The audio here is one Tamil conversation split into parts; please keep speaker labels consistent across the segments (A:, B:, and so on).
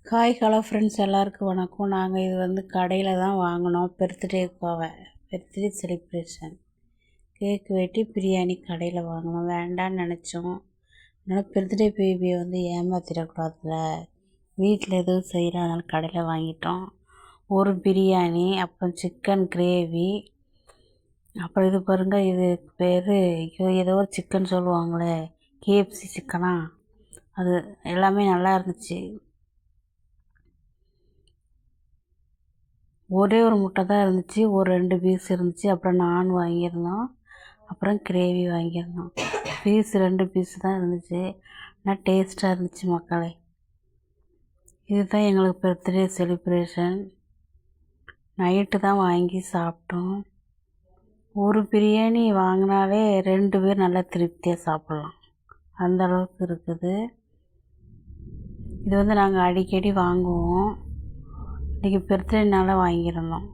A: ஹலோ ஃப்ரெண்ட்ஸ், எல்லாருக்கும் வணக்கம். நாங்கள் இது கடையில் தான் வாங்கினோம். பர்த்டே செலிப்ரேஷன் கேக் வெட்டி பிரியாணி கடையில் வாங்கினோம். வேண்டான்னு நினச்சோம். அதனால் பர்த்டே பேபியை ஏமாற்றிடக்கூடாதுல, வீட்டில் எதுவும் செய்யலாம், அதனால் கடையில் வாங்கிட்டோம். ஒரு பிரியாணி, அப்புறம் சிக்கன் கிரேவி, அப்புறம் இது பாருங்கள், இது பேர் ஏதோ ஒரு சிக்கன் சொல்லுவாங்களே, KFC சிக்கனா, அது எல்லாமே நல்லா இருந்துச்சு. ஒரே ஒரு முட்டை தான் இருந்துச்சு, ஒரு 2 பீஸ் இருந்துச்சு. அப்புறம் நான் வாங்கியிருந்தோம், அப்புறம் கிரேவி வாங்கியிருந்தோம். 2 பீஸ் தான் இருந்துச்சு. ஆனால் டேஸ்ட்டாக இருந்துச்சு மக்களே. இதுதான் எங்களுக்கு பர்த்டே செலிப்ரேஷன். நைட்டு தான் வாங்கி சாப்பிட்டோம். ஒரு பிரியாணி வாங்கினாலே 2 பேர் நல்லா திருப்தியாக சாப்பிட்லாம், அந்த அளவுக்கு இருக்குது. இது நாங்கள் அடிக்கடி வாங்குவோம். இன்றைக்கி பர்த்டேனால வாங்கியிருந்தோம்.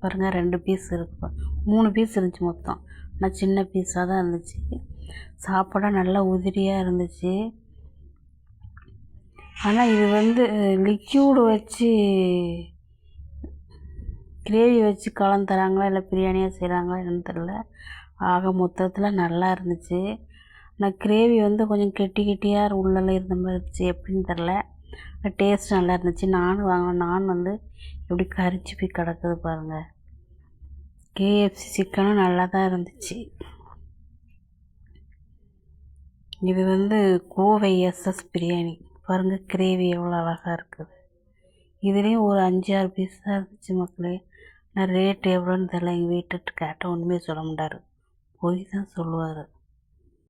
A: பாருங்கள், 2 பீஸ் இருக்கு, 3 பீஸ் இருந்துச்சு மொத்தம். ஆனால் சின்ன பீஸாக தான் இருந்துச்சு. சாப்பாடாக நல்லா உதிரியாக இருந்துச்சு. ஆனால் இது லிக்யூடு வச்சு கிரேவி வச்சு கலந்து தராங்களா, இல்லை பிரியாணியாக செய்கிறாங்களா என்னன்னு தெரில. ஆக மொத்தத்தில் நல்லா இருந்துச்சு. ஆனால் கிரேவி கொஞ்சம் கெட்டியாக உள்ளெல்லாம் இருந்த மாதிரி இருந்துச்சு, எப்படின்னு தெரில. டேஸ்ட் நல்லா இருந்துச்சு. வாங்கினேன். நான் எப்படி கரிச்சு போய் கிடக்குது பாருங்கள். KFC சிக்கனும் நல்லா தான் இருந்துச்சு. இது கோவை SS பிரியாணி பாருங்கள். கிரேவி எவ்வளோ அழகாக இருக்குது. இதுலேயும் ஒரு 5-6 பீஸ் தான் இருந்துச்சு மக்களே. நான் ரேட் எவ்வளோன்னு தெரில. எங்கள் வீட்டுக்கு கேட்டால் ஒன்றுமே சொல்ல மாட்டார், பொய் தான் சொல்லுவார்.